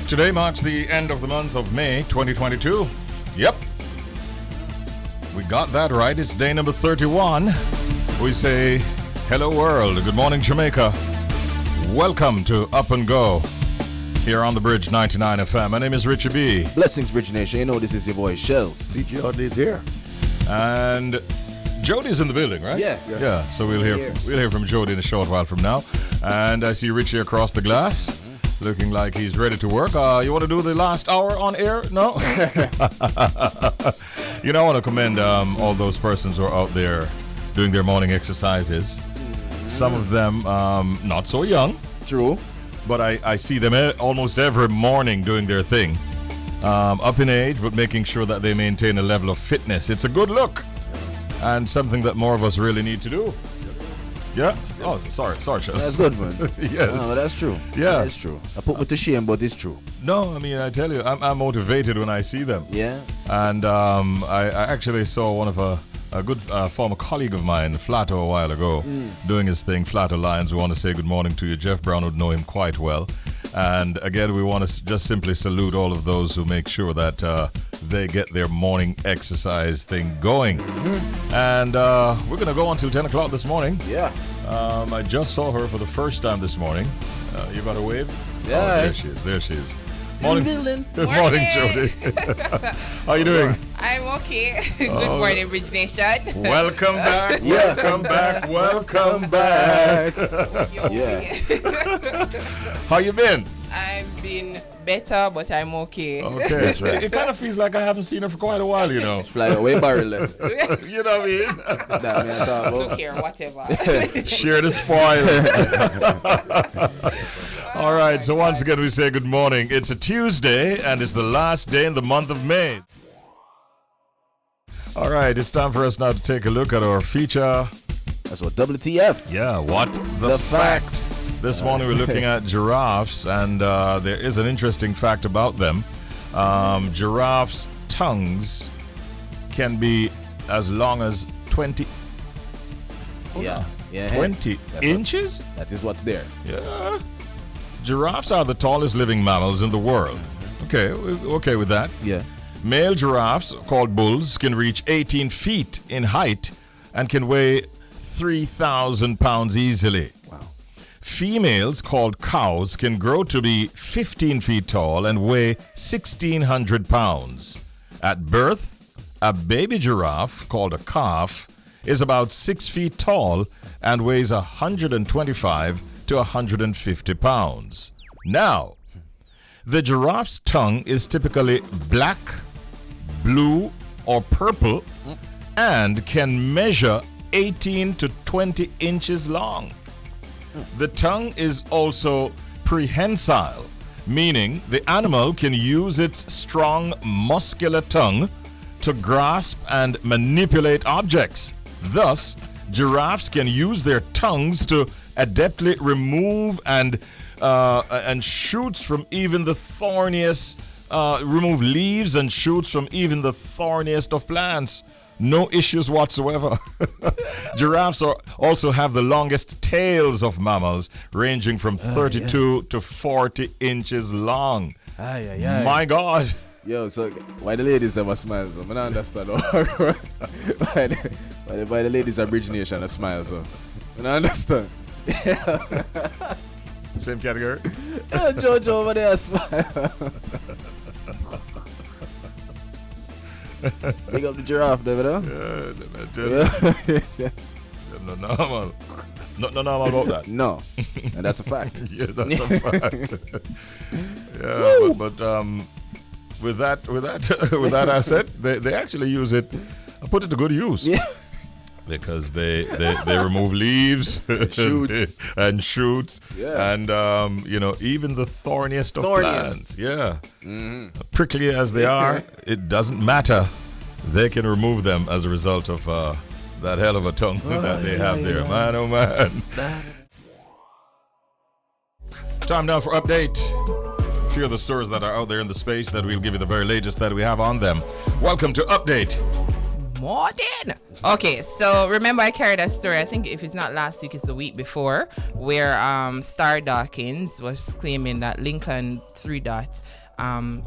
Today marks the end of the month of May 2022. Yep. We got that right. It's day number 31. We say, hello world. Good morning, Jamaica. Welcome to Up and Go here on the Bridge 99 FM. My name is Richie B. Blessings, Bridge Nation. You know this is your boy, Shells. DJ Audley's here. And Jody's in the building, right? Yeah. So we'll hear from Jody in a short while from now. And I see Richie across the glass, looking like he's ready to work. You want to do the last hour on air? No? You know, I want to commend all those persons who are out there doing their morning exercises. Some of them not so young. True. But I see them almost every morning doing their thing. Up in age, but making sure that they maintain a level of fitness. It's a good look. And something that more of us really need to do. Yeah? Oh, sorry, Chelsea. That's good, man. Yes. No, that's true. Yeah. That's true. I put me to shame, but it's true. No, I mean, I tell you, I'm motivated when I see them. Yeah. And I actually saw one of a good former colleague of mine, Flato, a while ago, doing his thing. Flato Lyons, we want to say good morning to you. Jeff Brown would know him quite well. And again, we want to just simply salute all of those who make sure that they get their morning exercise thing going. And we're going to go until 10 o'clock this morning. Yeah. I just saw her for the first time this morning. You got a wave? Yeah. Oh, there she is. Morning. Good Morning. morning, Jody. How you doing? I'm okay. Good morning, Bridge Nation. Welcome back. Yeah. Welcome back. Welcome back. Yeah. How you been? I've been better, but I'm okay. Okay. That's right. It kind of feels like I haven't seen her for quite a while, you know. Fly away barrel. You know what I mean? That man talk Look about. here, whatever. Share the spoils. All right, so once again we say good morning. It's a Tuesday and it's the last day in the month of May. All right, it's time for us now to take a look at our feature. That's what WTF. Yeah, what the fact. This morning we're looking at giraffes, and there is an interesting fact about them. Giraffes' tongues can be as long as 20 Yeah. 20 inches? That is what's there. Yeah. Giraffes are the tallest living mammals in the world. Okay, we're okay with that. Yeah. Male giraffes, called bulls, can reach 18 feet in height and can weigh 3,000 pounds easily. Wow. Females, called cows, can grow to be 15 feet tall and weigh 1,600 pounds. At birth, a baby giraffe, called a calf, is about 6 feet tall and weighs 125 to 150 pounds. Now, the giraffe's tongue is typically black, blue, or purple and can measure 18 to 20 inches long. The tongue is also prehensile, meaning the animal can use its strong, muscular tongue to grasp and manipulate objects. Thus, giraffes can use their tongues to adeptly remove and shoots from even the thorniest, remove leaves and shoots from even the thorniest of plants. No issues whatsoever. Giraffes also have the longest tails of mammals, ranging from 32 to 40 inches long. My God. Yo, so why the ladies never smile? So I don't understand. why the ladies are Bridge Nation a smile? So I don't understand. Same category? Yeah, George over there smile. Big up the giraffe, David. Huh? Yeah, I tell you. No normal. Not normal about that. No, and that's a fact. Yeah, that's a fact. Yeah, but with that asset, they actually use it, put it to good use. Yeah. Because they remove leaves Shoots. and shoots, Yeah. and even the thorniest of plants. Yeah, prickly as they are, it doesn't matter. They can remove them as a result of that hell of a tongue that they have there. Man, oh man. Time now for update. A few of the stories that are out there in the space that we'll give you the very latest that we have on them. Welcome to Update. Morning. Okay, so remember I carried a story, I think if it's not last week, it's the week before, where Star Dawkins was claiming that Lincoln 3 Dot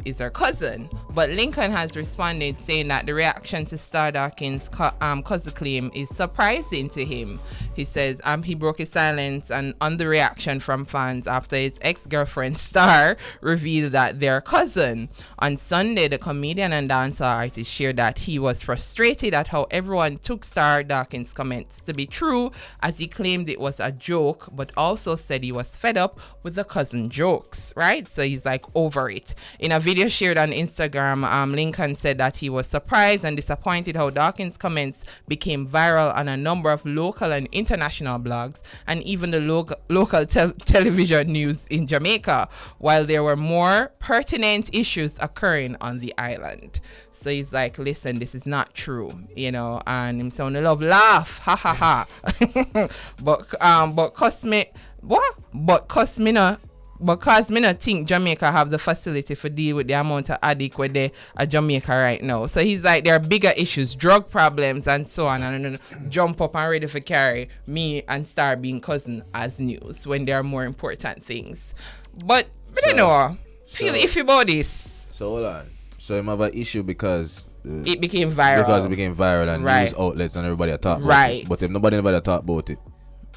is her cousin, but Lincoln has responded saying that the reaction to Star Dawkins' cousin claim is surprising to him. He says he broke his silence and on the reaction from fans after his ex-girlfriend Star revealed that they're cousin. On Sunday, the comedian and dancehall artist shared that he was frustrated at how everyone took Star Dawkins' comments to be true, as he claimed it was a joke, but also said he was fed up with the cousin jokes, right? So he's like over it. In a video shared on Instagram, Lincoln said that he was surprised and disappointed how Dawkins' comments became viral on a number of local and international blogs and even the local television news in Jamaica, while there were more pertinent issues occurring on the island. So he's like, listen, this is not true, you know, and him sound a love laugh, ha ha ha. But cause me not think Jamaica have the facility for deal with the amount of addict where they are Jamaica right now. So he's like, there are bigger issues, drug problems and so on, and jump up and ready for carry me and Star being cousin as news when there are more important things. But I don't know. Feel iffy about this. So hold on. So you have an issue because it became viral. Because it became viral and news outlets and everybody talk about it. But if nobody talk about it,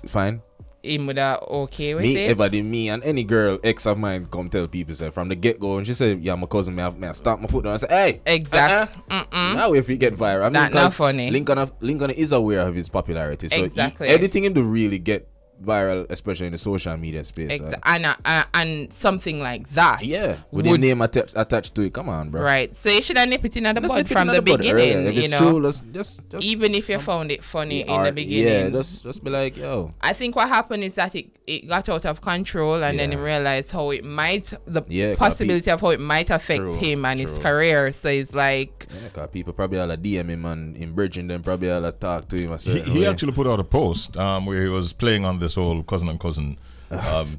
fine. Him would okay with it? Me and any girl, ex of mine, come tell people, say, from the get-go, and she said, yeah, my cousin, may I stamp my foot down and say, hey! Exactly. Now if you get viral. I mean, that's not funny. Lincoln is aware of his popularity. So exactly. Everything him to really get viral, especially in the social media space. And something like that. Yeah. With your name attached to it. Come on, bro. Right. So you should have nipped it in the bud from the beginning. If it's true, just even if you found it funny in the beginning. Yeah, just be like, yo. I think what happened is that it got out of control and then he realized how it might, the possibility of how it might affect him and his career. So it's like... Yeah, because people probably all DM him and in bridging them probably all talk to him. He actually put out a post where he was playing on this whole cousin and cousin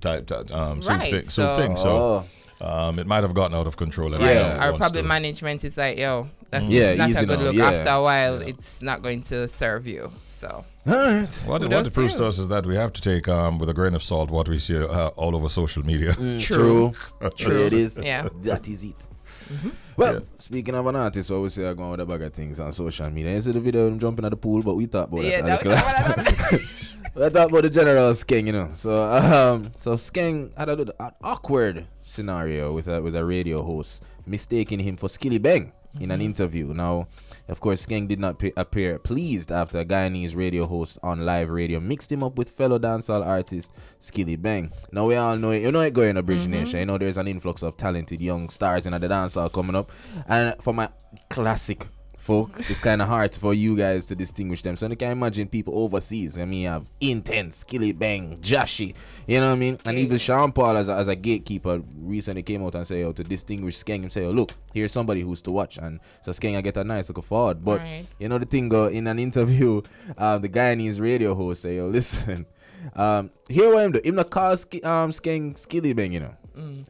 type thing. So it might have gotten out of control. Our public management is like, yo, that's not a good look. After a while, it's not going to serve you. So all right. What it proves to us is that we have to take with a grain of salt what we see all over social media. True. It is. Yeah. That is it. Mm-hmm. Well, speaking of an artist, I always say I go on with a bag of things on social media. You see the video of him jumping at the pool, but we talk about that. We talk about the general Skeng, you know. So Skeng had an awkward scenario with a radio host mistaking him for Skilly Bang in an interview. Now, of course, Skeng did not appear pleased after a Guyanese radio host on live radio mixed him up with fellow dancehall artist Skilly Bang. Now, we all know it. You know it going in a Bridge Nation. You know there's an influx of talented young stars in the dancehall coming up. And for my classic folk, it's kind of hard for you guys to distinguish them. So you can imagine people overseas. I mean, you have Intense, Skilly Bang, Joshy, you know what I mean? And even Sean Paul as a gatekeeper recently came out and said, to distinguish Skeng, him say, look, here's somebody who's to watch. And so Skeng, I get a nice look forward. But you know the thing, in an interview, the Guyanese radio host say, listen, here what him do. Him not call Skeng Skilly Bang, you know.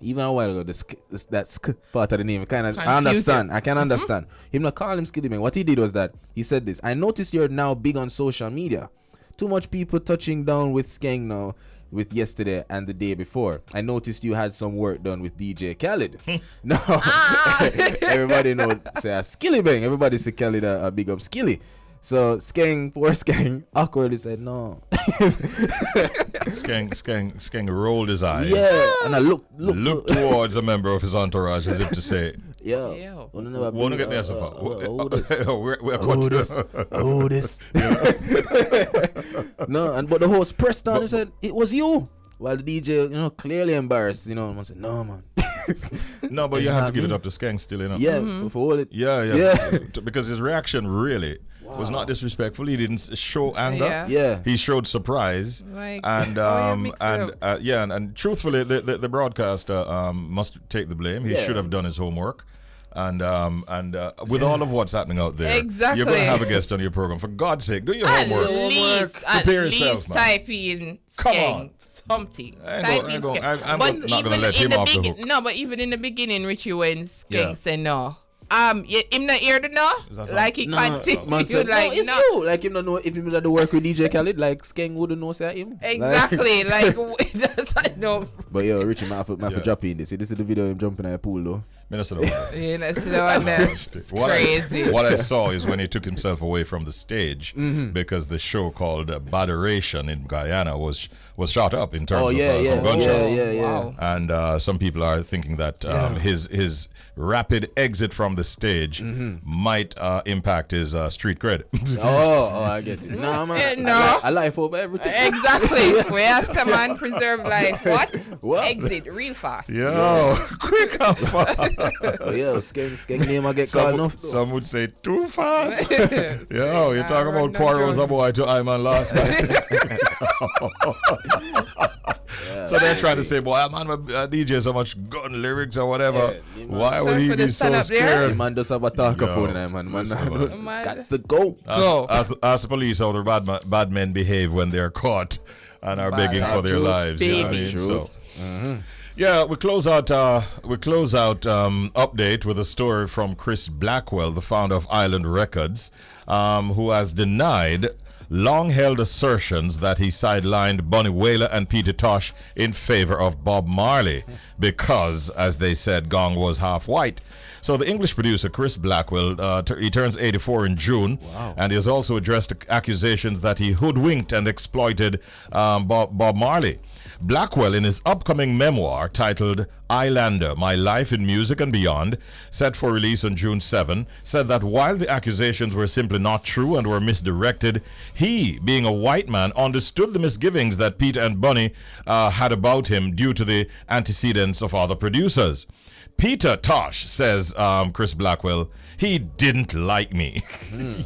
Even a while ago, that part of the name, I understand. I can understand. Him not call him Skilly Bang. What he did was that he said this: I noticed you're now big on social media. Too much people touching down with Skeng now, with yesterday and the day before. I noticed you had some work done with DJ Khaled. No, everybody know say a Skilly Bang. Everybody say Khaled a big up Skilly. So poor Skeng, awkwardly said no. Skeng rolled his eyes. Yeah, and I looked towards a member of his entourage as if to say, yeah. Wanna get there so far? This. No, but the host pressed down and said, it was you. While the DJ, clearly embarrassed, and I said, no, man. No, but you have to give it up to Skeng still, Yeah, for all it. Yeah. Because his reaction really was not disrespectful. He didn't show anger. Yeah. He showed surprise. And truthfully, the broadcaster must take the blame. He should have done his homework. And with all of what's happening out there, you're going to have a guest on your program. For God's sake, do your homework. Prepare yourself, man. Type in Come on. Something. I'm not going to let him off the hook. No, but even in the beginning, Richie, when Skeng said no, Him not here to know. Like he can't take you like it's no. you. Like him not know if him had to work with DJ Khaled. Like Skeng wouldn't know say him. Exactly. Like that's I know. But yo, Richie, man, for dropping in this. See, this is the video of him jumping in a pool though. Crazy. What I saw is when he took himself away from the stage because the show called Baderation in Guyana was shot up in terms of some gunshots. Wow. And some people are thinking that his rapid exit from the stage might impact his street cred. I get it. No, man. No. A life over everything. Exactly. We have some man preserve life. What? Exit real fast. Yo, quick and fast. Yo, Skeng name I get called enough. Some would say too fast. Yo, you talk about quarrels a boy to Iman last night. So they're trying to say, boy, man, DJ so much gun lyrics or whatever. Why would he be so scared? The man does have a talker phone in man. Got to go. Ask the police how the bad men behave when they're caught and are begging for their lives. You know what I mean? So, yeah, we close out update with a story from Chris Blackwell, the founder of Island Records, who has denied long-held assertions that he sidelined Bunny Wailer and Peter Tosh in favor of Bob Marley because, as they said, Gong was half white. So the English producer Chris Blackwell, he turns 84 in June, and he has also addressed accusations that he hoodwinked and exploited Bob Marley. Blackwell, in his upcoming memoir titled Islander, My Life in Music and Beyond, set for release on June 7, said that while the accusations were simply not true and were misdirected, he, being a white man, understood the misgivings that Peter and Bunny had about him due to the antecedents of other producers. Peter Tosh, says Chris Blackwell, he didn't like me.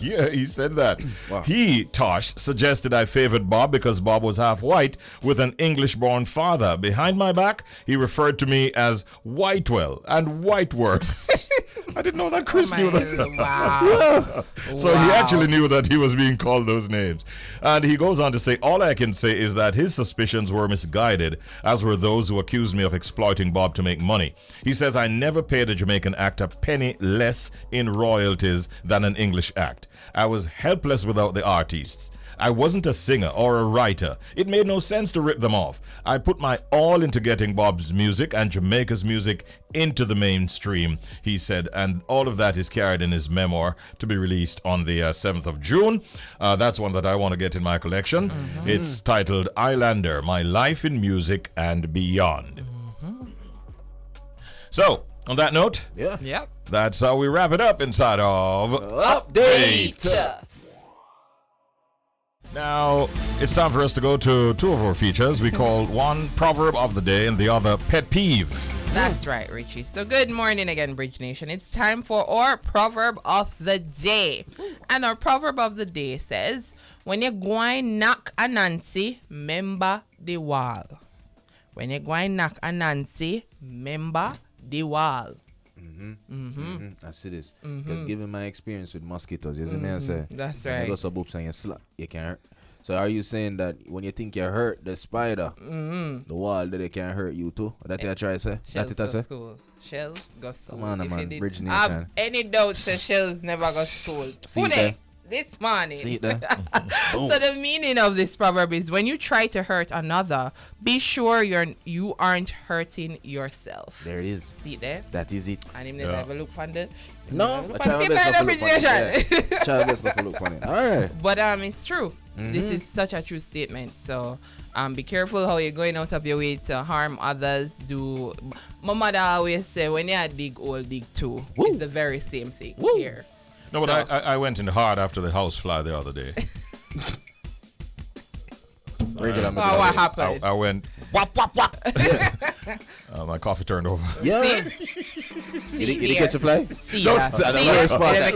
Yeah, he said that. Wow. He, Tosh, suggested I favored Bob because Bob was half white with an English-born father. Behind my back, he referred to me as Whitewell and Whiteworth. I didn't know that Chris knew that. Wow. So he actually knew that he was being called those names. And he goes on to say, all I can say is that his suspicions were misguided, as were those who accused me of exploiting Bob to make money. He says, I never paid a Jamaican act a penny less in royalties than an English act. I was helpless without the artists. I wasn't a singer or a writer. It made no sense to rip them off. I put my all into getting Bob's music and Jamaica's music into the mainstream, he said, and all of that is carried in his memoir to be released on the 7th of June. That's one that I want to get in my collection. It's titled Islander, My Life in Music and Beyond. So, on that note, that's how we wrap it up inside of Update. Now, it's time for us to go to two of our features. We call one Proverb of the Day and the other Pet Peeve. That's right, Richie. So good morning again, Bridge Nation. It's time for our Proverb of the Day. And our Proverb of the Day says, when you go and knock a Nancy, remember the wall. When you go and knock a Nancy, remember the wall. I see this. Because given my experience with mosquitoes, you see me I say? That's right. You go sub oops and you slap, you can't hurt. So are you saying that when you think you hurt the spider, the wall that they can hurt you too? That you try to say? Shells that it I say? school. Shells go school. Come on, man. Bridge Nation. Have any doubts that Shells never go school? Today, this morning. See it there? So the meaning of this proverb is when you try to hurt another, be sure you aren't hurting yourself. There it is. See it there? That is it. And him never look on the. No, I try my best not to look on it. Try my best not to look on it. All right. But it's true. This is such a true statement. So be careful how you're going out of your way to harm others. My mother always say when you dig hole, dig two. It's the very same thing here. No, but I went in hard after the house fly the other day. What happened? I went whap whap whap. My coffee turned over. Yeah. Did you catch a fly? Never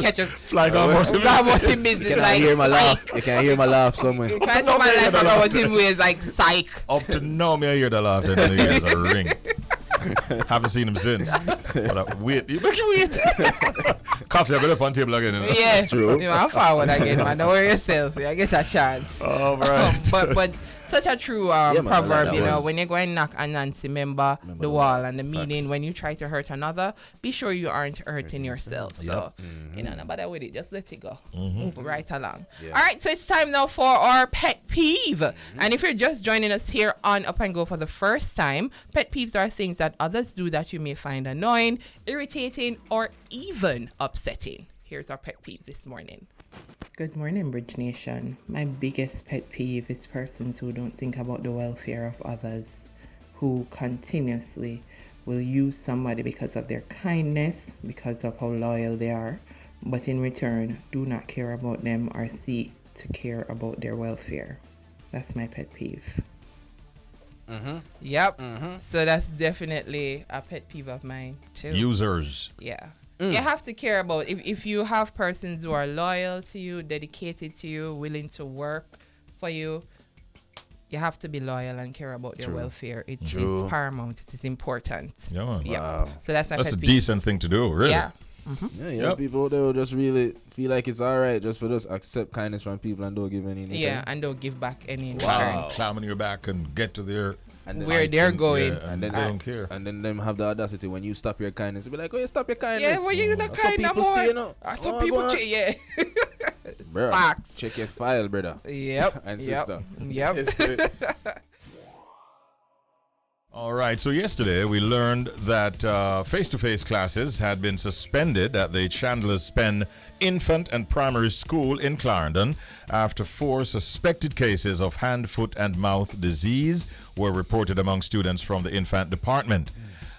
catch a fly. You can't hear my laugh. You can't hear my laugh somewhere. You can't see my life about what him is like psych. Up to now, me I hear the laugh. Then he hears a ring. Haven't seen him since. But wait, you make you wait. Coffee, I got up on table again. You know? Yeah, true. I'm forward again, man. Don't worry yourself. I get a chance. All right. But such a true proverb, you know, when you go and knock a Nancy member the wall, and the meaning when you try to hurt another, be sure you aren't hurting yourself. So, you know, no bother with it. Just let it go. Move right along. Yeah. All right, so it's time now for our pet peeve. And if you're just joining us here on Up and Go for the first time, pet peeves are things that others do that you may find annoying, irritating, or even upsetting. Here's our pet peeve this morning. Good morning, Bridge Nation. My biggest pet peeve is persons who don't think about the welfare of others, who continuously will use somebody because of their kindness, because of how loyal they are, but in return do not care about them or seek to care about their welfare. That's my pet peeve. Yep. So that's definitely a pet peeve of mine too. Users. Yeah. You have to care about if you have persons who are loyal to you, dedicated to you, willing to work for you. You have to be loyal and care about their welfare. It is paramount. It is important. Yeah, man. Wow. So that's a decent thing to do, really. Yeah. Yeah, people they will just really feel like it's all right just for just accept kindness from people and don't give any. And don't give back any. Wow. Climb on your back and get to their where they're going, and then they don't care. And then them have the audacity when you stop your kindness, be like, "Oh, you stop your kindness." Yeah, well, you're not kind no more. Stay, you know? Some people, yeah. Bro, check your file, brother. Yep. And sister. Yep. All right, so yesterday we learned that face-to-face classes had been suspended at the Chandler's Pen Infant and Primary School in Clarendon after 4 suspected cases of hand, foot, and mouth disease were reported among students from the infant department.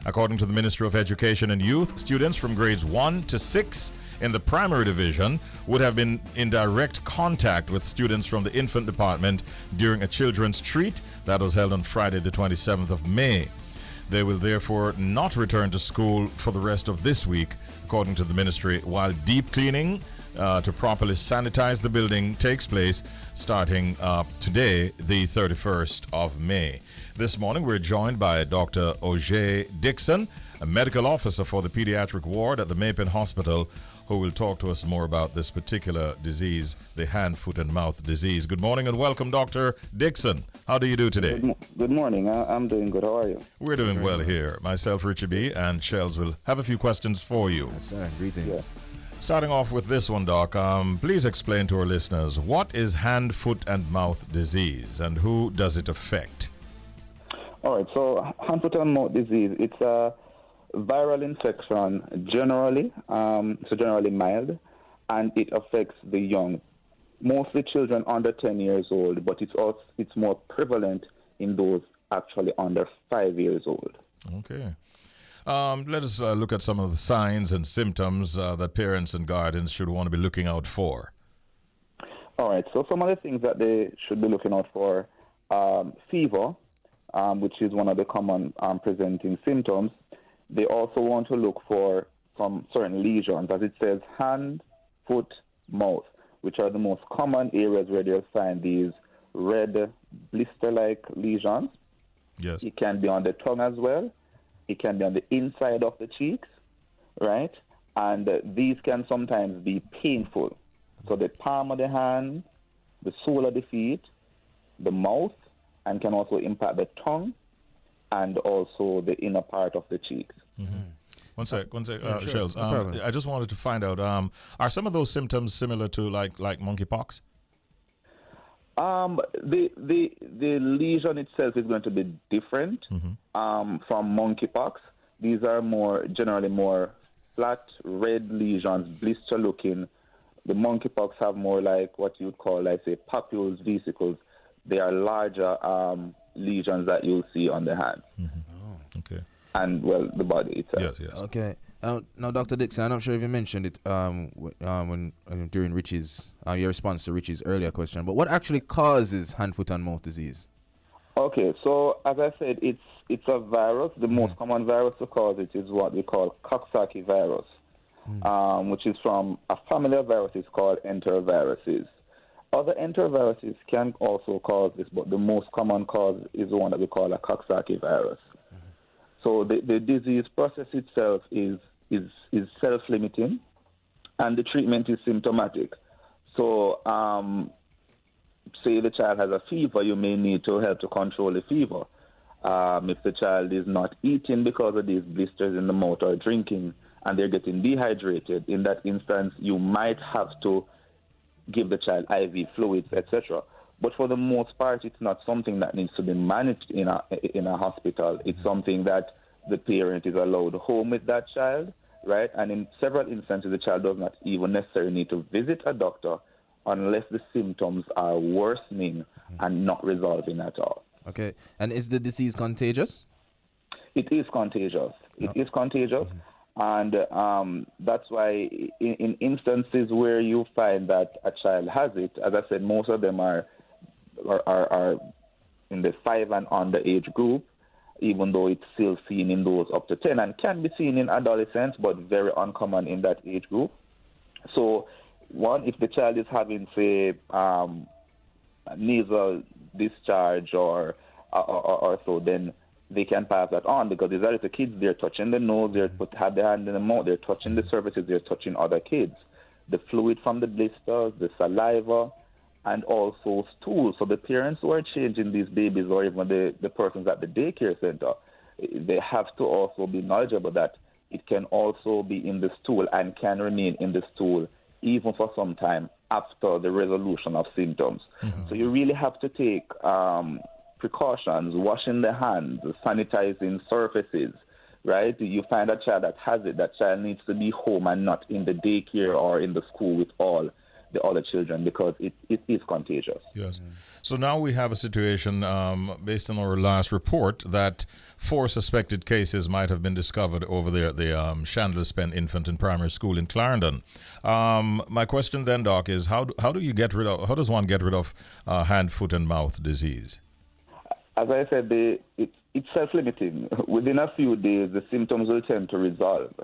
According to the Ministry of Education and Youth, students from grades 1 to 6 in the primary division would have been in direct contact with students from the infant department during a children's treat that was held on Friday, the 27th of May. They will therefore not return to school for the rest of this week, according to the ministry, while deep cleaning to properly sanitize the building takes place starting today, the 31st of May. This morning, we're joined by Dr. Aujae Dixon, a medical officer for the Paediatric Ward at the Mapen Hospital, who will talk to us more about this particular disease, the hand, foot, and mouth disease. Good morning and welcome, Dr. Dixon. How do you do today? Good morning. I'm doing good. How are you? We're doing well here. Myself, Richie B, and Shells will have a few questions for you. Yes, sir. Greetings. Yeah. Starting off with this one, Doc, please explain to our listeners, what is hand, foot, and mouth disease, and who does it affect? All right. So hand, foot, and mouth disease, it's a viral infection generally, so generally mild, and it affects the young, mostly children under 10 years old, but it's more prevalent in those actually under 5 years old. Okay. Let us look at some of the signs and symptoms that parents and guardians should want to be looking out for. All right, so some of the things that they should be looking out for, fever, which is one of the common presenting symptoms. They also want to look for some certain lesions, as it says hand, foot, mouth, which are the most common areas where they'll find these red blister-like lesions. Yes. It can be on the tongue as well. It can be on the inside of the cheeks, right? And these can sometimes be painful. So the palm of the hand, the sole of the feet, the mouth, and can also impact the tongue and also the inner part of the cheeks. Mm-hmm. One sec, sure. Shells. No I just wanted to find out, are some of those symptoms similar to like monkeypox? The lesion itself is going to be different from monkeypox. These are generally more flat red lesions, blister looking. The monkeypox have more like what you'd call, like say, papules, vesicles. They are larger lesions that you'll see on the hand. Oh, okay. And well, the body itself. Yes. Okay. Now, Dr. Dixon, I'm not sure if you mentioned it when during Richie's your response to Richie's earlier question, but what actually causes hand, foot, and mouth disease? Okay, so as I said, it's a virus. The most common virus to cause it is what we call Coxsackie virus, which is from a family of viruses called enteroviruses. Other enteroviruses can also cause this, but the most common cause is the one that we call a Coxsackie virus. So the disease process itself is self-limiting, and the treatment is symptomatic. So say the child has a fever, you may need to help to control the fever. If the child is not eating because of these blisters in the mouth or drinking and they're getting dehydrated, in that instance, you might have to give the child IV fluids, etc. But for the most part, it's not something that needs to be managed in a hospital. It's something that the parent is allowed home with that child, right? And in several instances, the child does not even necessarily need to visit a doctor unless the symptoms are worsening and not resolving at all. Okay. And is the disease contagious? It is contagious. It is contagious. And that's why in instances where you find that a child has it, as I said, most of them are in the 5 and under age group, even though it's still seen in those up to 10 and can be seen in adolescents, but very uncommon in that age group. So, one, if the child is having, say, nasal discharge or so, then they can pass that on, because these are the kids, they're touching the nose, they have their hand in the mouth, they're touching the surfaces, they're touching other kids. The fluid from the blisters, the saliva, and also stool. So the parents who are changing these babies, or even the persons at the daycare center, they have to also be knowledgeable that it can also be in the stool and can remain in the stool even for some time after the resolution of symptoms. So you really have to take precautions, washing the hands, sanitizing surfaces, right? You find a child that has it, that child needs to be home and not in the daycare or in the school with all the other children, because it is contagious. Yes. So now we have a situation, based on our last report, that 4 suspected cases might have been discovered over there at the Chandler's-Penn Infant and Primary School in Clarendon. My question then, Doc, is how does one get rid of hand, foot, and mouth disease? As I said, it's self-limiting. Within a few days, the symptoms will tend to resolve.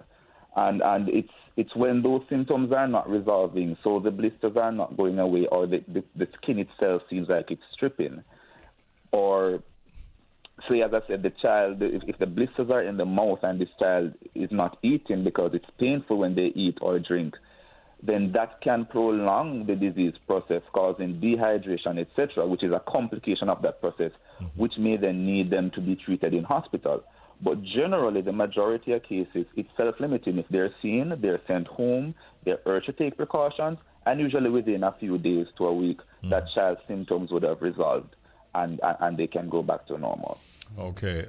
And it's when those symptoms are not resolving, so the blisters are not going away, or the skin itself seems like it's stripping. Or, say, as I said, the child, if the blisters are in the mouth and this child is not eating because it's painful when they eat or drink, then that can prolong the disease process, causing dehydration, etc., which is a complication of that process, which may then need them to be treated in hospital. But generally, the majority of cases, it's self-limiting. If they're seen, they're sent home, they're urged to take precautions, and usually within a few days to a week, that child's symptoms would have resolved, and they can go back to normal. Okay.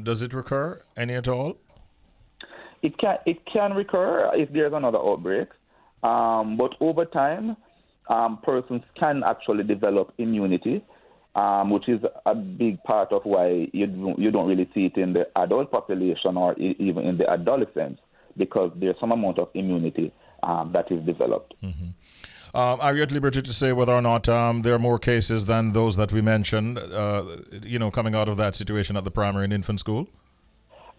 Does it recur, any at all? It can recur if there's another outbreak, but over time, persons can actually develop immunity, which is a big part of why you don't really see it in the adult population or even in the adolescents, because there's some amount of immunity that is developed. Are you at liberty to say whether or not there are more cases than those that we mentioned, coming out of that situation at the primary and infant school?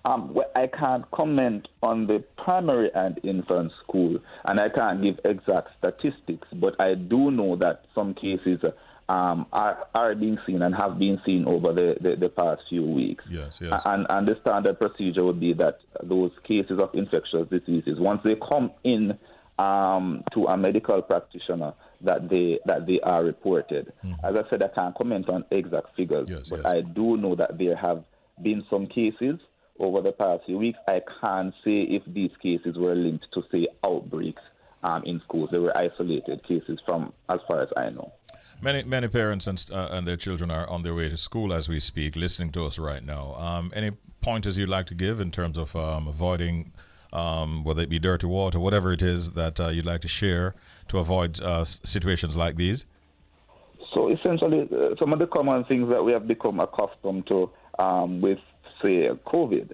Well, I can't comment on the primary and infant school, and I can't give exact statistics, but I do know that some cases are being seen and have been seen over the past few weeks. Yes. And the standard procedure would be that those cases of infectious diseases, once they come in to a medical practitioner, that they are reported. As I said, I can't comment on exact figures, but I do know that there have been some cases over the past few weeks. I can't say if these cases were linked to, say, outbreaks in schools. They were isolated cases from as far as I know. Many parents and their children are on their way to school as we speak, listening to us right now. Any pointers you'd like to give in terms of avoiding, whether it be dirty water, whatever it is that you'd like to share to avoid situations like these? So essentially, some of the common things that we have become accustomed to with, say, COVID,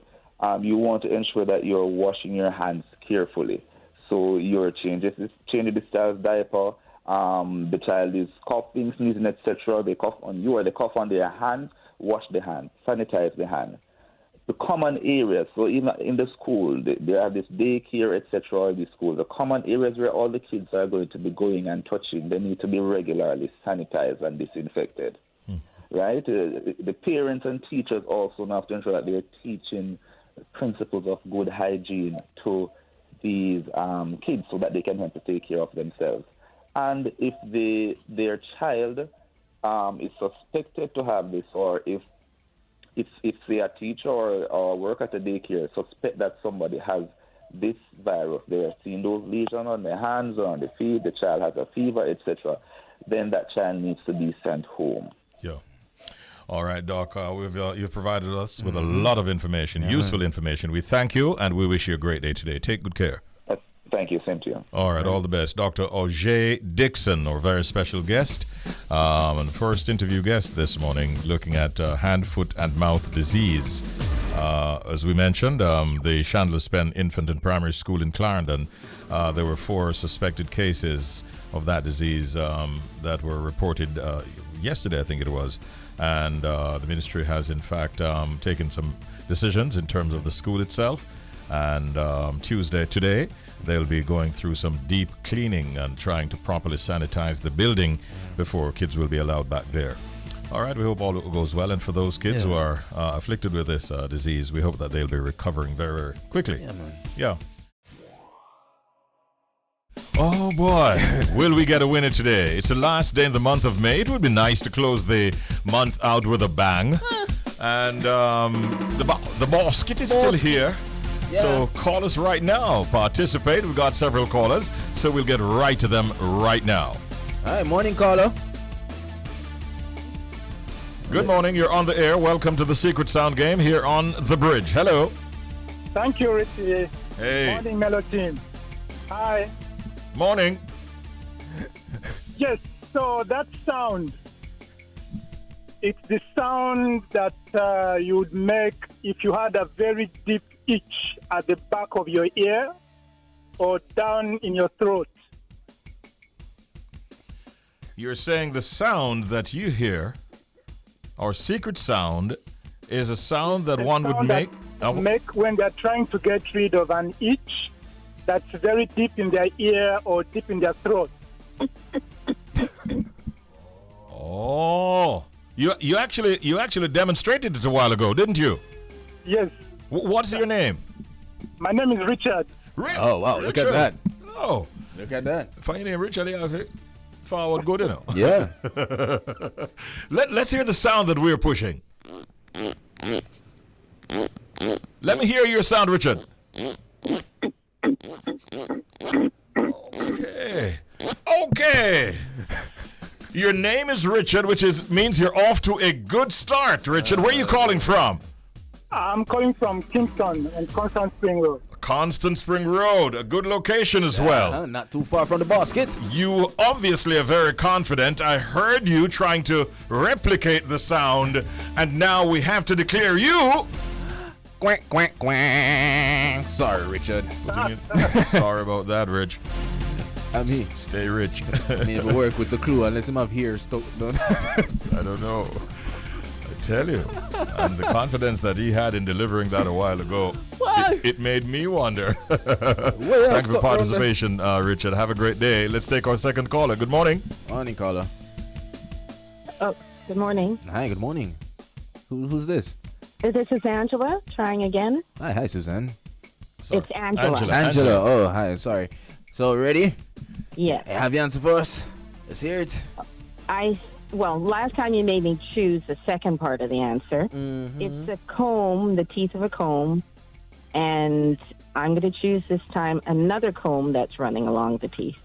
you want to ensure that you're washing your hands carefully. So you're changing the child's diaper. The child is coughing, sneezing, etc. They cough on you or they cough on their hands. Wash the hand, sanitize the hand. The common areas, so even in the school, they have this daycare, etc. The school, the common areas where all the kids are going to be going and touching, they need to be regularly sanitized and disinfected. Right? The parents and teachers also have to ensure that they're teaching principles of good hygiene to these kids so that they can help to take care of themselves. And if their child is suspected to have this, or if say a teacher or work at a daycare suspect that somebody has this virus, they are seeing those lesions on their hands or on the feet, the child has a fever, etc., then that child needs to be sent home. Yeah. All right, Doc, you've provided us with a lot of information, useful information. We thank you, and we wish you a great day today. Take good care. Thank you, same to you. All right, all the best. Dr. Aujae Dixon, our very special guest, and first interview guest this morning, looking at hand, foot, and mouth disease. As we mentioned, the Chandler Spen Infant and Primary School in Clarendon, there were 4 suspected cases of that disease that were reported yesterday, I think it was. And the ministry has, in fact, taken some decisions in terms of the school itself. And Tuesday, today, they'll be going through some deep cleaning and trying to properly sanitize the building before kids will be allowed back there. All right, we hope all goes well. And for those kids who are afflicted with this disease, we hope that they'll be recovering very, very quickly. Yeah, man. Yeah. Oh boy, will we get a winner today? It's the last day in the month of May. It would be nice to close the month out with a bang. And the basket is still here. Yeah. So call us right now. Participate. We've got several callers, so we'll get right to them right now. Hi, morning, caller. Good morning. You're on the air. Welcome to the Secret Sound Game here on The Bridge. Hello. Thank you, Richie. Hey. Morning, Mellow Team. Hi. Morning. Yes, so that sound, it's the sound that you would make if you had a very deep itch at the back of your ear or down in your throat. You're saying the sound that you hear, our secret sound, is a sound that one would make? Make when they're trying to get rid of an itch that's very deep in their ear or deep in their throat. Oh, you actually demonstrated it a while ago, didn't you? Yes. What's your name? My name is Richard. Oh, wow, look at that. Oh, Look at that. find your name Richard. Forward good, you know. Yeah. Let's hear the sound that we're pushing. Let me hear your sound, Richard. Okay. Your name is Richard, which means you're off to a good start, Richard. Where are you calling from? I'm calling from Kingston and Constant Spring Road. Constant Spring Road, a good location as well. Not too far from the basket. You obviously are very confident. I heard you trying to replicate the sound, and now we have to declare you... Quack, quack, quack. Sorry, Richard. Sorry about that, Rich. I mean, Stay rich. I mean, it'll work with the clue unless him have here stuck. I don't know. I tell you. And the confidence that he had in delivering that a while ago, it made me wonder. Thanks for participation, Richard. Have a great day. Let's take our second caller. Good morning. Morning, caller. Oh, good morning. Hi, good morning. Who's this? This is Angela, trying again. Hi, Suzanne. Sorry. It's Angela. Angela. Oh, hi. Sorry. So, ready? Yes. Have the answer for us? Let's hear it. Last time you made me choose the second part of the answer. Mm-hmm. It's a comb, the teeth of a comb. And I'm going to choose this time another comb that's running along the teeth.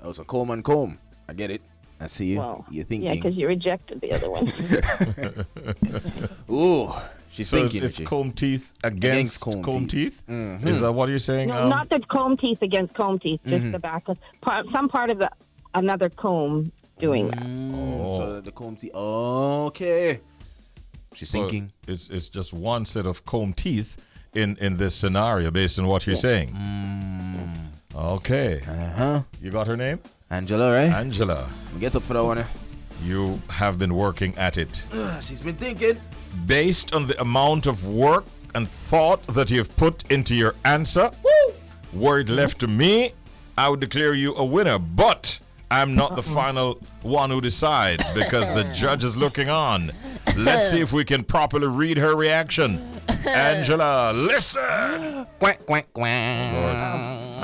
Oh, so comb and comb. I get it. I see you. Well, You're thinking. yeah, because you rejected the other one. Ooh, she's So thinking. it's Richie. comb teeth against comb teeth? Mm-hmm. Is that what you're saying? No, not the comb teeth against comb teeth, just the back of some part of another comb doing that. So the comb teeth. Okay. She's thinking. It's just one set of comb teeth in this scenario based on what you're saying. Okay. Uh-huh. You got her name? Angela, right? Angela. Get up for that one. You have been working at it. She's been thinking. Based on the amount of work and thought that you've put into your answer, were it left to me, I would declare you a winner. But I'm not the final one who decides because the judge is looking on. Let's see if we can properly read her reaction. Angela, listen. Quack, quack, quack. Lord,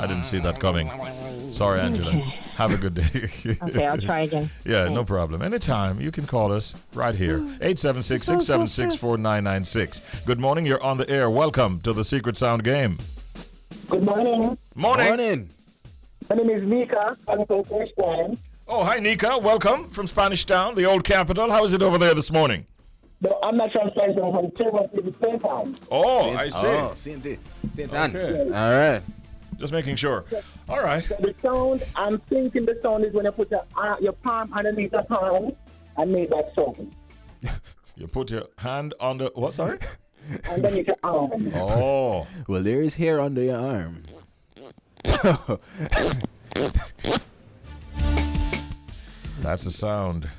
I didn't see that coming. Sorry, Angela. Have a good day. Okay, I'll try again. Yeah, no problem. Anytime. You can call us right here. 876-676-4996. Good morning. You're on the air. Welcome to the Secret Sound game. Good morning. Morning. My name is Nika. I'm from First Time. Oh, hi, Nika. Welcome from Spanish Town, the old capital. How is it over there this morning? No, I'm not from Spanish Town. I'm from Trevor City, Same Town. Oh, I see. Oh, St. Anne. Okay. All right. Just making sure. All right. So the sound, I'm thinking the sound is when you put your palm underneath the hand and make that sound. You put your hand on the... What, sorry? Underneath your arm. Oh. Well, there is hair under your arm. That's the sound.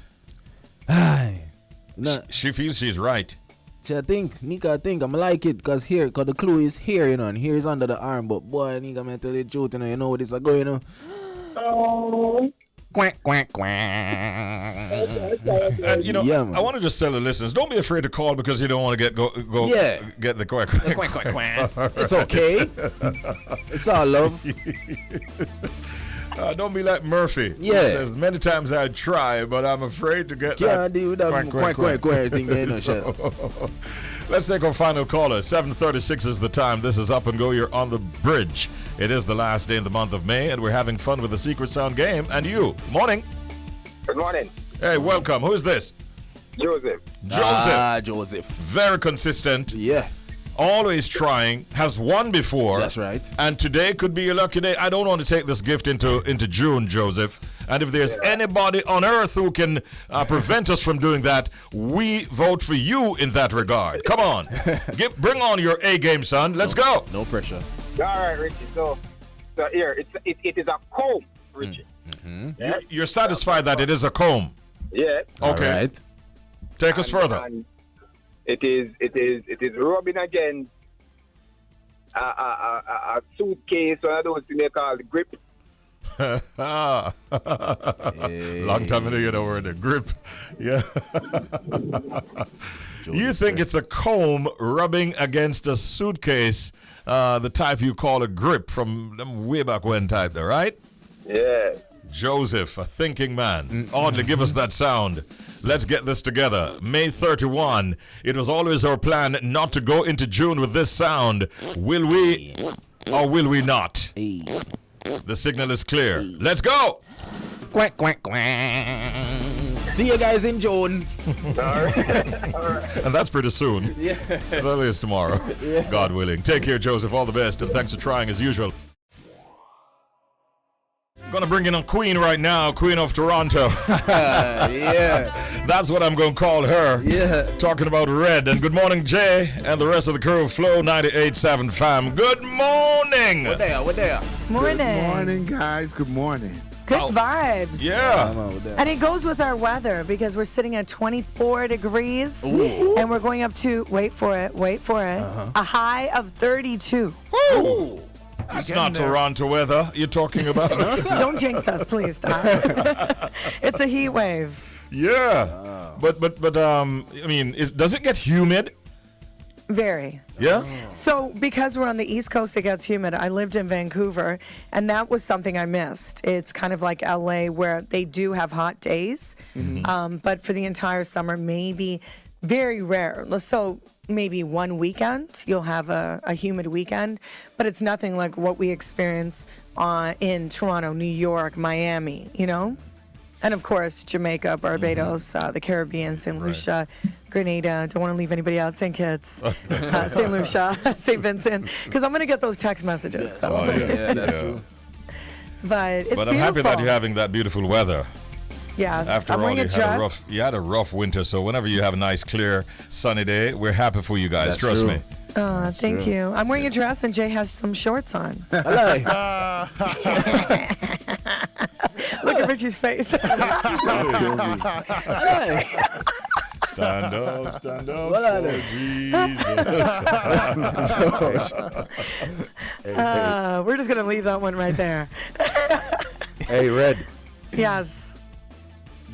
No, She feels she's right. I think, Nika, I think I'm like it because the clue is here, and here is under the arm. But boy, Nika, I'm tell you the truth, you know what this is going, Oh. Quack, quack, quack. And Yeah, man. I want to just tell the listeners, don't be afraid to call because you don't want to get the quack. Quack, quack, quack. It's okay. It's all love. Don't be like Murphy. Yeah. He says, many times I try, but I'm afraid to get Can't deal with that quack, quack, quack thing there, no So, shit. let's take our final caller. 7:36 is the time. This is Up and Go. You're on the bridge. It is the last day in the month of May, and we're having fun with the Secret Sound game. And you, morning. Good morning. Hey, welcome. Who is this? Joseph. Joseph. Joseph. Very consistent. Yeah, Always trying. Has won before. that's right. And today could be a lucky day. I don't want to take this gift into June, Joseph. And if there's anybody on earth who can prevent us from doing that, we vote for you in that regard. Come on. Bring on your A game, son. Let's go. No pressure. All right, Richie. So here, it is a comb, Richie. Yeah? You're satisfied that it is a comb. Yeah. Okay. All right. Take us further. And it is rubbing against a suitcase, one of those things they call the grip. Long time ago, you know, we're in a grip. Yeah. You think it's a comb rubbing against a suitcase, the type you call a grip from them way back when type there, right? Yeah. Joseph, a thinking man. Oddly, give us that sound. Let's get this together. May 31. It was always our plan not to go into June with this sound. Will we or will we not? The signal is clear. Let's go. Quack, quack, quack. See you guys in June. And that's pretty soon. Yeah. As early as tomorrow. God willing. Take care, Joseph. All the best. And thanks for trying as usual. I'm going to bring in a queen right now, Queen of Toronto. Yeah. That's what I'm going to call her. Yeah. Talking about Red. And good morning, Jay, and the rest of the crew of Flow 98.7 fam. Good morning. What there? Morning. Good morning, guys. Good morning. Good vibes. Yeah. And it goes with our weather because we're sitting at 24 degrees and we're going up to, wait for it, a high of 32. Woo. That's not Toronto weather you're talking about. Don't jinx us, please. Stop. It's a heat wave. Yeah. But I mean, does it get humid? Very. Yeah? So because we're on the East Coast, it gets humid. I lived in Vancouver, and that was something I missed. It's kind of like LA where they do have hot days, but for the entire summer, maybe very rare. So maybe one weekend, you'll have a humid weekend, but it's nothing like what we experience in Toronto, New York, Miami, you know? And of course, Jamaica, Barbados, the Caribbean, St. Lucia, Grenada. Don't want to leave anybody out. St. Kitts, St. Lucia, St. Vincent, because I'm going to get those text messages. So. Oh, Yeah, that's true. But it's But beautiful. I'm happy that you're having that beautiful weather. Yes, After I'm all, wearing a dress. you had a rough winter, so whenever you have a nice, clear, sunny day, we're happy for you guys. That's Trust true. me. Thank you. I'm wearing a dress, and Jay has some shorts on. Hello. Look at Richie's face. Stand up What are for they? Jesus. We're just going to leave that one right there. Hey, Red, Yes.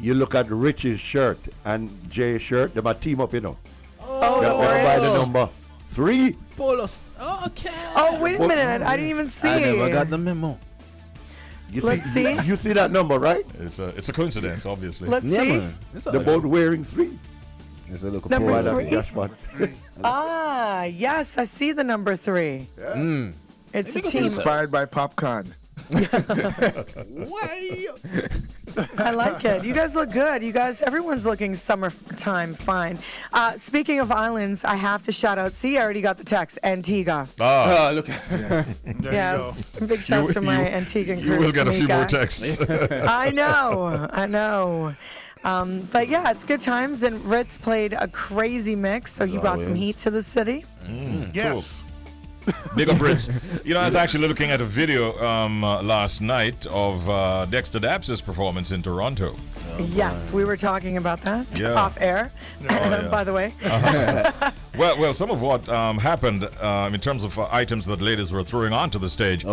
you look at Richie's shirt and Jay's shirt, they might team up, you know. Oh, They're the gonna buy the orange. number 3. Polos. Okay. Oh, wait a minute. I didn't even see. I never got the memo. Let's see. You see that number, right? It's a coincidence, obviously. Let's see. Man. They're both wearing 3. It's a look Number Right three. after Josh Martin. Yes, I see the number 3. It's a team. Inspired by popcorn. I like it. You guys look good. Everyone's looking summertime fine. Speaking of islands, I have to shout out. See, I already got the text. Antigua. Oh, look. Yes. Big shouts to my Antiguan crew. You will get a few more Jamaica. texts. I know. But yeah, it's good times. And Ritz played a crazy mix, so he brought some heat to the city. Yes. Big up, Ritz. I was actually looking at a video last night of Dexter Daps' performance in Toronto. Yes, we were talking about that off air, by the way. Well, some of what happened in terms of items that ladies were throwing onto the stage,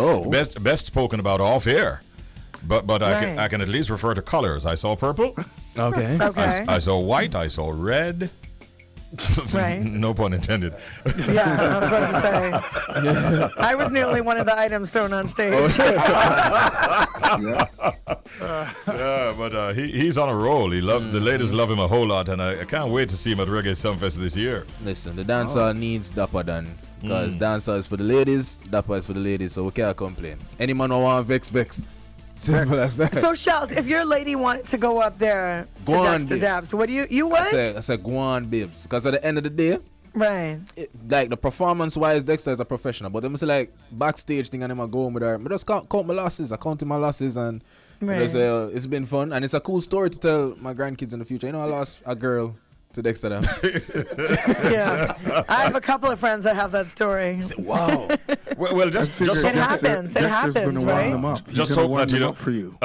best spoken about off air. But I can at least refer to colors. I saw purple. Okay. I saw white. I saw red. Right. No pun intended. Yeah, I was about to say. I was nearly one of the items thrown on stage. But he's on a roll. The ladies love him a whole lot, and I can't wait to see him at Reggae Sumfest this year. Listen, the dancehall needs Dapper done. Because dancehall is for the ladies, Dapper is for the ladies, so we can't complain. Any man who want vex. Simple as that. So, Shells, if your lady wanted to go up there to Dexter Daps, what do you would? I said, go on, babes. Because at the end of the day, right. Like the performance-wise, Dexter is a professional. But them say like backstage thing, and I'm go home with her. I just count my losses. I counted my losses, and it's been fun. And it's a cool story to tell my grandkids in the future. I lost a girl to Dexter Daps. Yeah, I have a couple of friends that have that story. Wow. Well, just it happens. It happens, right? Just hope that you don't. For you.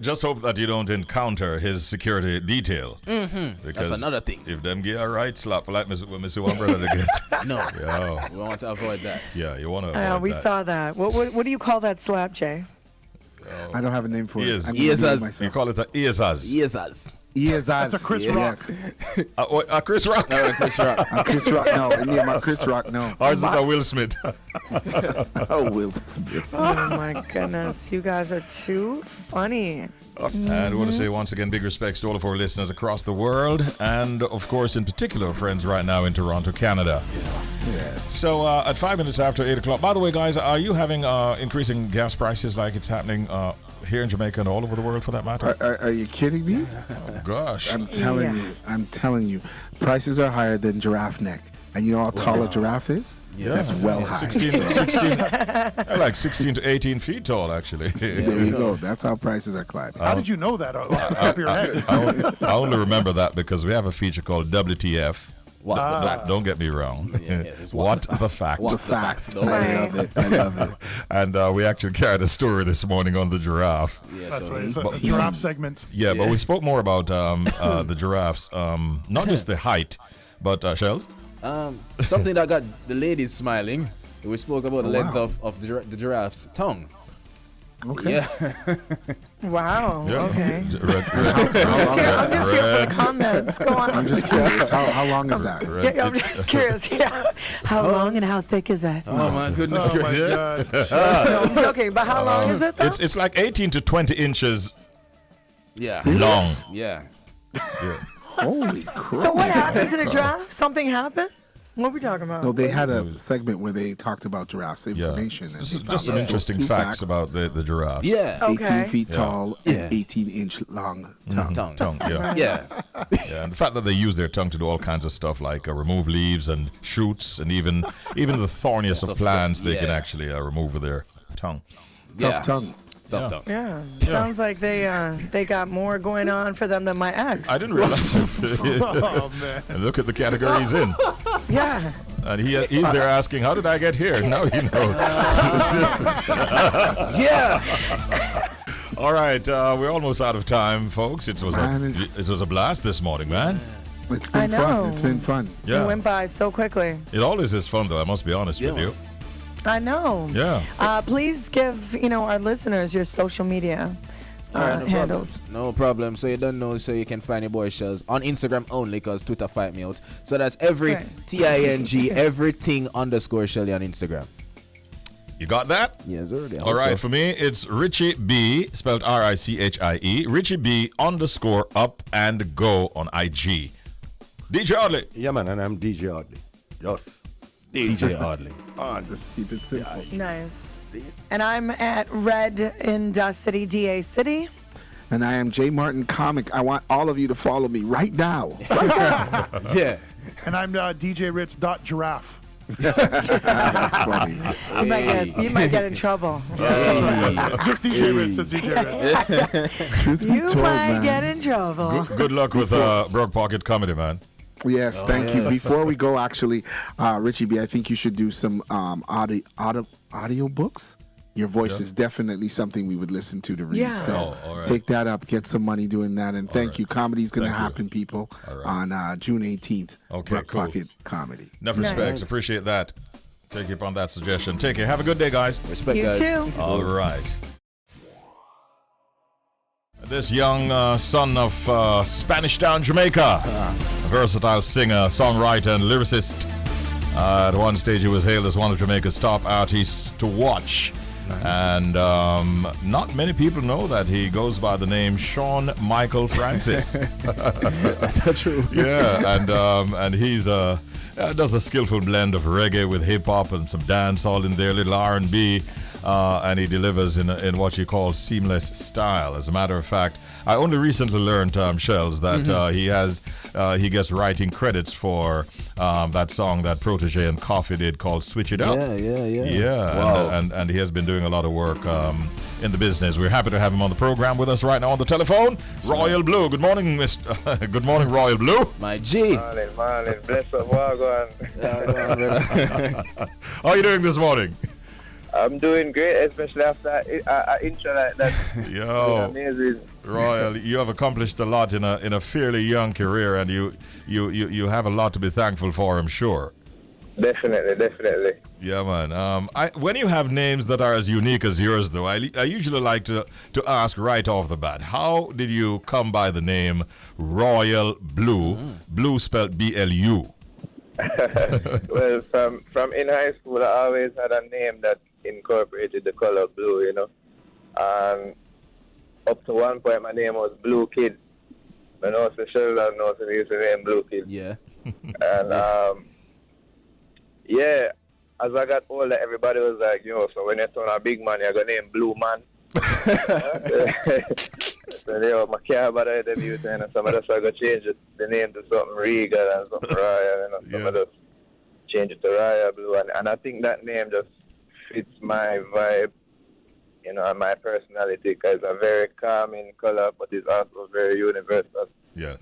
Just hope that you don't encounter his security detail. Because that's another thing. If them get a right slap like Mr. One Brother again. No. We want to avoid that. Yeah, you want to avoid that. We saw that. What do you call that slap, Jay? I don't have a name for it. Ears. You call it an ears. That's a Chris Rock. A Chris Rock? Chris Rock. Chris Rock, no. My Chris Rock, no. Or is it a Will Smith? Will Smith. Oh, my goodness. You guys are too funny. And I want to say once again, big respects to all of our listeners across the world. And, of course, in particular, friends right now in Toronto, Canada. Yeah. So, at 5 minutes after 8 o'clock. By the way, guys, are you having increasing gas prices like it's happening here in Jamaica and all over the world for that matter? Are you kidding me? Oh, gosh. I'm telling you. Prices are higher than giraffe neck. And you know how tall a giraffe is? Yes. It's well high. 16 like 16 to 18 feet tall, actually. There you go. That's how prices are climbing. How did you know that off the top of your head? I only remember that because we have a feature called WTF. What the fact? Don't get me wrong. What the fact? What's the fact? I love it. And we actually carried a story this morning on the giraffe. That's right. It's a giraffe segment. Yeah, but we spoke more about the giraffes, not just the height, but Shells? Something that got the ladies smiling. We spoke about the length of the giraffe's tongue. Okay. Yeah. Wow. Yeah. Okay. Red. I'm just here for the comments. Go on. I'm just curious. How long is that? Yeah, I'm just curious. Yeah. How long and how thick is that? Oh my goodness Oh my gracious. God. No, I'm joking. But how long is it, though? It's like 18 to 20 inches Yeah. long. Yeah. Holy crap. So what happened to the giraffe? Something happened? What are we talking about? No, they had a segment where they talked about giraffes, information. Yeah. And Just they some found interesting two facts about the giraffes. Yeah. 18 feet tall Yeah. and 18-inch long tongue. Tongue, yeah. Yeah. Yeah, and the fact that they use their tongue to do all kinds of stuff like remove leaves and shoots and even the thorniest of plants they can actually remove with their tongue. Tough tongue. Tough tongue. Yeah. Sounds like they got more going on for them than my ex. I didn't realize. Oh, man. And look at the category he's in. Yeah. And he's there asking, how did I get here? Now you know. Yeah. All right, we're almost out of time, folks. It was a blast this morning, man. It's been I know. fun. It's been fun. Yeah. It went by so quickly. It always is fun, though. I must be honest with you. I know. Yeah. Please give our listeners your social media handles. No problem. So you don't know, so you can find your boy Shells on Instagram only, because Twitter fight me out. So that's TING everything _ Shelly on Instagram. You got that? Yes, sir. All right, for me, it's Richie B, spelled Richie, Richie B _up and go on IG. DJ Audley. Yeah, man, and I'm DJ Audley. Yes. DJ Audley. Just keep it simple. Nice. And I'm at Red in Dust City, DA City. And I am J Martin Comic. I want all of you to follow me right now. Yeah. And I'm DJ Ritz.giraffe. That's funny. You might get in trouble. Just DJ Ritz says DJ Ritz. Truth be You told, might man. get in trouble. Good luck with Broke Pocket Comedy, man. Yes, thank you. Before we go, actually, Richie B, I think you should do some audio books. Your voice is definitely something we would listen to read. Yeah. So all right. take that up, get some money doing that, and thank you. Comedy's going to Thank you. happen, people, right. on June 18th. Okay, Brook cool. Pocket Comedy. Enough Nice. respects. Appreciate that. Take you up on that suggestion. Take care. Have a good day, guys. Respect, You guys. too. All right. This young son of Spanish Town, Jamaica, a versatile singer, songwriter, and lyricist. At one stage, he was hailed as one of Jamaica's top artists to watch. Nice. And not many people know that he goes by the name Sean Michael Francis. That's true. Yeah, and he's does a skillful blend of reggae with hip hop and some dance all in there, little R&B. And he delivers in what you call seamless style. As a matter of fact, I only recently learned, Shells, that he gets writing credits for that song that Protege and Coffee did called "Switch It Up." Yeah. Wow. And he has been doing a lot of work in the business. We're happy to have him on the program with us right now on the telephone. Royal Blue. Good morning, Mr. Good morning, Royal Blue. My G. Morning. Bless up, Wagwan. How are you doing this morning? I'm doing great, especially after an intro like that. Yo, amazing. Royal, you have accomplished a lot in a fairly young career, and you have a lot to be thankful for, I'm sure. Definitely. Yeah, man. When you have names that are as unique as yours, though, I usually like to ask right off the bat, how did you come by the name Royal Blue? Blue spelled BLU. Well, from in high school, I always had a name that incorporated the color blue, you know. And up to one point, my name was Blue Kid. I know it's Sheldon knows me used to name Blue Kid. Yeah. And yeah, as I got older, everybody was like, yo, so when you turn a big man, you're gonna name Blue Man. So yo, my car about them used and some of us I got change the name to something Regal and something Raya, you know. Some of us change it to Raya Blue, and I think that name just fits my vibe, you know, and my personality, because it's a very calming color, but it's also very universal. Yeah.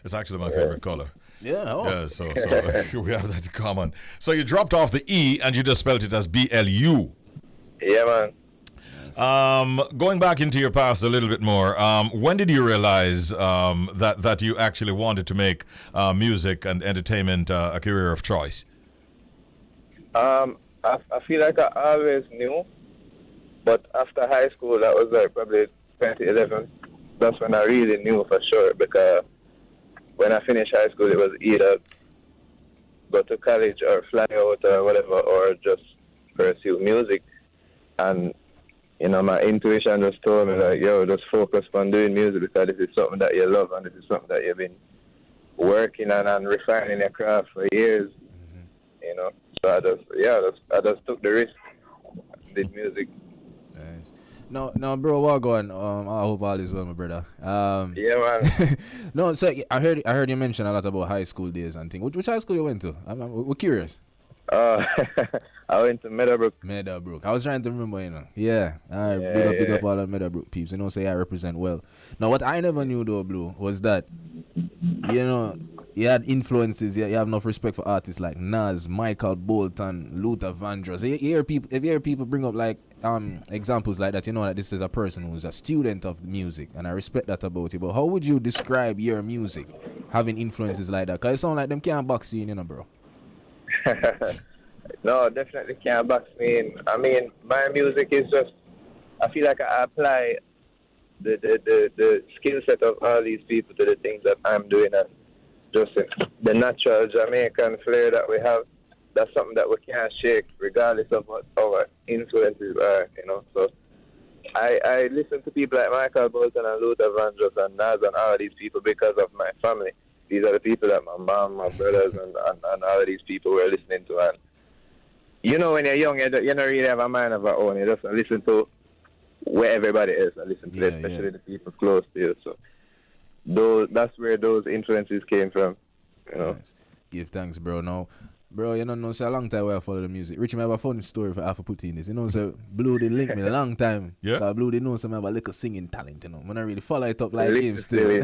It's actually my favorite color. Yeah. So we have that in common. So you dropped off the E and you just spelled it as BLU. Yeah, man. Going back into your past a little bit more, when did you realize that you actually wanted to make music and entertainment a career of choice? I feel like I always knew, but after high school, that was like probably 2011. That's when I really knew for sure, because when I finished high school, it was either go to college or fly out or whatever, or just pursue music. And you know, my intuition just told me, like, yo, just focus on doing music, because this is something that you love and this is something that you've been working on and refining your craft for years. You know, so I just took the risk, did music. Nice. No, bro, what going? I hope all is well, my brother. Yeah, man. No, so I heard you mention a lot about high school days and things. Which high school you went to? We're curious. I went to Meadowbrook. I was trying to remember, you know. Yeah. All right, big up all the Meadowbrook peeps. You know, say I represent well. Now, what I never knew, though, Blue, was that, you know, you had influences. You have enough respect for artists like Nas, Michael Bolton, Luther Vandross. If you hear people bring up, like, examples like that, you know that this is a person who's a student of music, and I respect that about you. But how would you describe your music having influences like that? Because it sounds like them can't box you in, you know, bro. No, definitely can't box me in. I mean, my music is just, I feel like I apply the skill set of all these people to the things that I'm doing, and just the natural Jamaican flair that we have, that's something that we can't shake, regardless of what our influences are, you know. So I listen to people like Michael Bolton and Luther Vandross and Nas and all of these people because of my family. These are the people that my mom, my brothers, and all of these people were listening to. And you know, when you're young, you don't really have a mind of your own. You just listen to where everybody is. I listen to especially the people close to you. So that's where those influences came from. You know. Nice. Give thanks, bro. No, bro, you know, it's a long time where I follow the music. Richie, I have a funny story for half put in this. You know, so Blue did link me a long time. Yeah. Because Blue did know some have a little singing talent, you know. When I really follow it up like him still.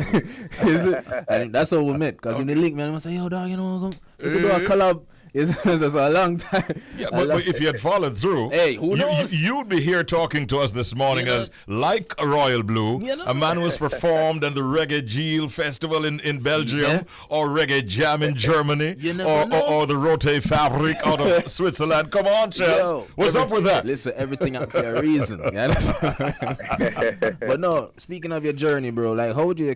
And that's how we met. Because when they link me, I say, yo, dog, you know, we could do a collab. It's a long time. Yeah, but if you had followed through, hey, who knows? You'd be here talking to us this morning as like a Royal Blue, a man who has performed at the Reggae Geel Festival in Belgium, or Reggae Jam in Germany, or the Rote Fabric out of Switzerland. Come on, Chels. What's up with that? Listen, everything up for a reason. But no, speaking of your journey, bro, like how would you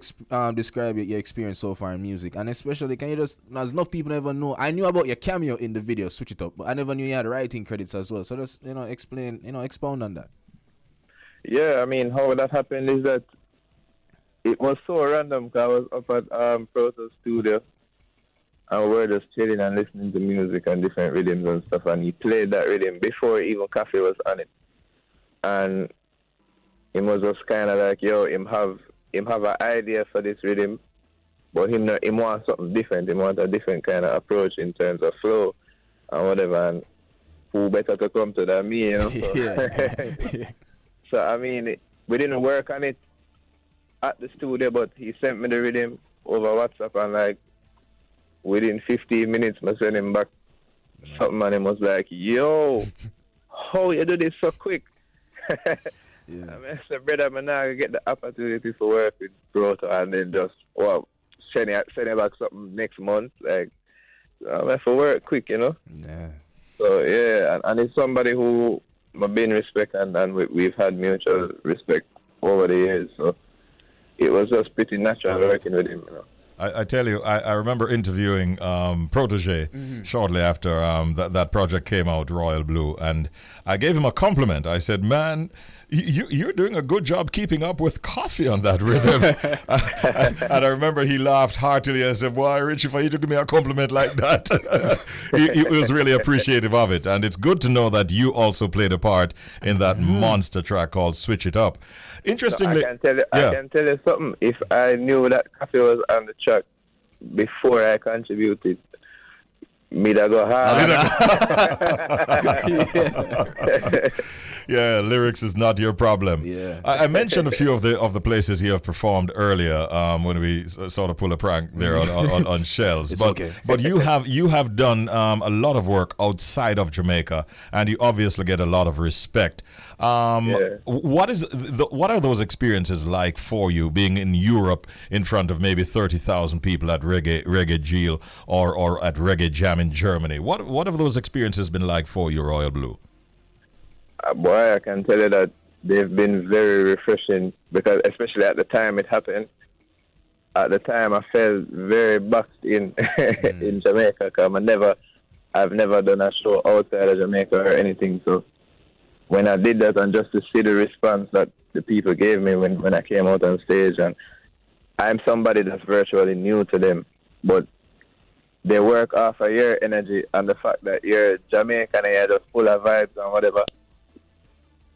describe your experience so far in music? And especially, can you just, there's enough people never know. I knew about your cameo in the video, Switch It Up, but I never knew you had writing credits as well. So just, expound on that. Yeah, I mean, how that happened is that it was so random because I was up at Proto Studio and we were just chilling and listening to music and different rhythms and stuff, and he played that rhythm before even Coffee was on it. And it was just kind of like, yo, him have an idea for this rhythm, but him want something different. He want a different kind of approach in terms of flow and whatever. And who better to come to than me, you know? So, so I mean, we didn't work on it at the studio, but he sent me the rhythm over WhatsApp, and like within 15 minutes, I sent him back something, and he was like, yo, how you do this so quick? I mean, I said, brother, I'm not get the opportunity to work with Proto, and then just, send it back something next month. Like, I have to work quick, you know? Yeah. So, yeah, and it's somebody who I've been respect, and we've had mutual respect over the years. So it was just pretty natural working with him, you know. I tell you, I remember interviewing Protege shortly after that project came out, Royal Blue, and I gave him a compliment. I said, man, you're doing a good job keeping up with Coffee on that rhythm. And I remember he laughed heartily and said, boy, Richie, for you to give me a compliment like that. he was really appreciative of it. And it's good to know that you also played a part in that monster track called Switch It Up. Interestingly, I can tell you something. If I knew that Coffee was on the track before I contributed, me'd go hard. Yeah, lyrics is not your problem. Yeah. I mentioned a few of the places you have performed earlier when we sort of pull a prank there on Shells. It's but okay. But you have done a lot of work outside of Jamaica, and you obviously get a lot of respect. What are those experiences like for you, being in Europe in front of maybe 30,000 people at Reggae Geel or at Reggae Jam in Germany? What have those experiences been like for you, Royal Blue? Boy, I can tell you that they've been very refreshing, because especially at the time it happened. At the time, I felt very boxed in in Jamaica, because I've never done a show outside of Jamaica or anything. So when I did that, and just to see the response that the people gave me when I came out on stage, and I'm somebody that's virtually new to them, but they work off of your energy and the fact that you're Jamaican and you're just full of vibes and whatever,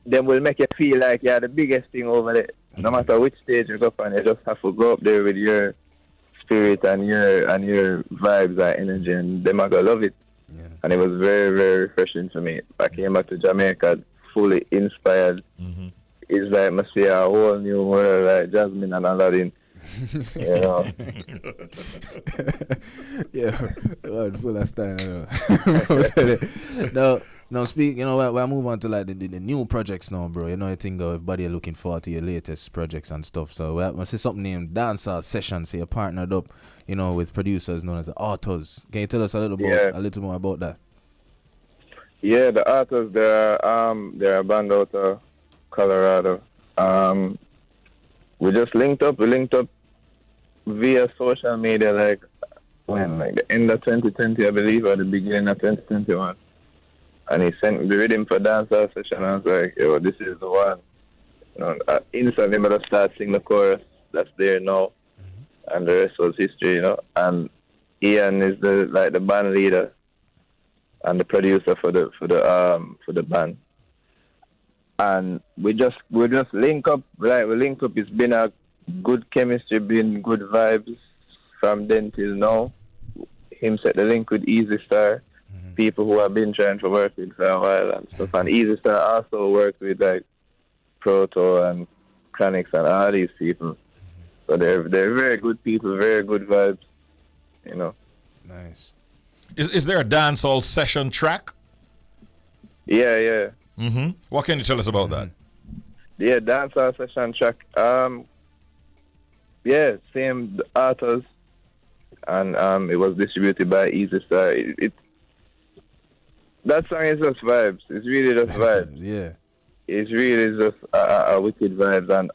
then will make you feel like you're the biggest thing over there. No matter which stage you go up on, you just have to go up there with your spirit and your vibes and energy, and them are gonna love it. Yeah. And it was very, very refreshing for me. I came back to Jamaica fully inspired. It's like I see a whole new world, like Jasmine and Aladdin. You know. Yeah, full of style. No, speak. You know, we'll move on to like the new projects now, bro. You know, I think everybody are looking forward to your latest projects and stuff. So we'll see something named Dancehall Sessions. So you're partnered up, you know, with producers known as the Autos. Can you tell us a little more about that? Yeah, the Autos, they're a band out of Colorado. We just linked up. We linked up via social media. Like, when, like the end of 2020, I believe, or the beginning of 2021. And he sent me the rhythm for dancehall session. And I was like, yo, this is the one. You know, instantly, I'm gonna start singing the chorus that's there now, and the rest was history, you know. And Ian is the band leader and the producer for the band. And we just link up, like we link up. It's been a good chemistry, been good vibes from then till now. Him set the link with Easy Star, people who have been trying to work with for a while and stuff. And Easy Star also worked with like Proto and Chronix and all these people. So they're very good people, very good vibes, you know. Nice. Is there a dancehall session track? Yeah. Mm-hmm. What can you tell us about that? Yeah, dancehall session track. Yeah, same authors, and it was distributed by Easy Star. That song is just vibes. It's really just vibes. Yeah. It's really just a wicked vibes, and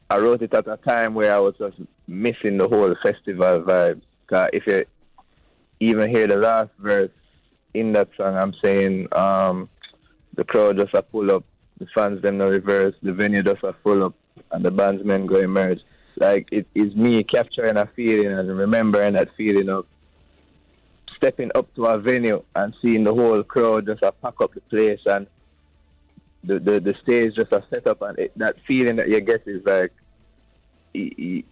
I wrote it at a time where I was just missing the whole festival vibes. Cause if you even hear the last verse in that song, I'm saying the crowd just a pull up, the fans them no reverse, the venue just a full up, and the bandsmen go emerge. Like it is me capturing a feeling and remembering that feeling of stepping up to a venue and seeing the whole crowd just a pack up the place and the stage just a set up, and that feeling that you get is like it's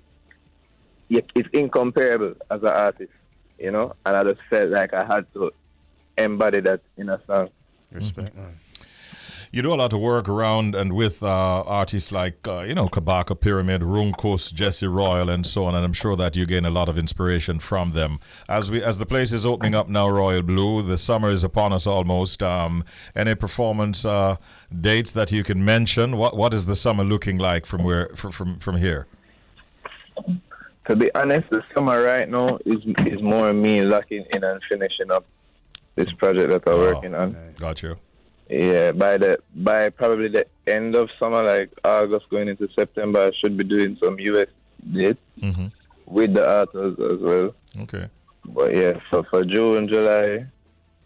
incomparable as an artist, you know. And I just felt like I had to embody that in a song. Respect, man. You do a lot of work around and with artists like, Kabaka, Pyramid, Runkus, Jesse Royal, and so on, and I'm sure that you gain a lot of inspiration from them. As the place is opening up now, Royal Blue, the summer is upon us almost. Any performance dates that you can mention? What is the summer looking like from here? To be honest, the summer right now is more me locking in and finishing up this project that I'm working on. Nice. Got you. Yeah, by probably the end of summer, like August going into September, I should be doing some US dates with the authors as well. Okay. But yeah, for June, July,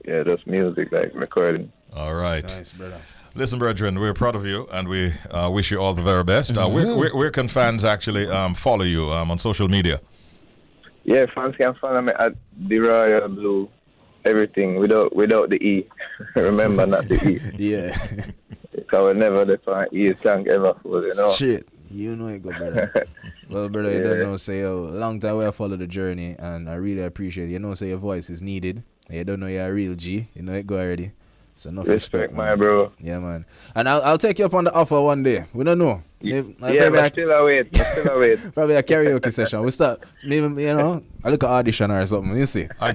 yeah, just music, like recording. All right. Nice, brother. Listen, brethren, we're proud of you, and we wish you all the very best. Where can fans actually follow you on social media? Yeah, fans can follow me at The Royal Blue. Everything without the E. Remember, not the E. Yeah. Because we never let an E tank ever full, you know. Shit. You know it, good brother. Well, brother, you don't know, say, long time we have followed the journey, and I really appreciate it. You know, say your voice is needed. You don't know you're a real G. You know it go already. So enough respect, my bro. Yeah, man. And I'll take you up on the offer one day. We don't know. But still await. Probably a karaoke session. We start, maybe, I look at audition or something. You see. I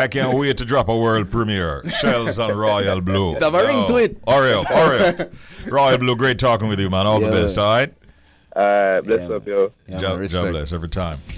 can't wait to drop a world premiere. Shells on Royal Blue. Have a ring to it. Hurry up. Royal Blue, great talking with you, man. All the best, all right? Bless up, yo. God bless every time.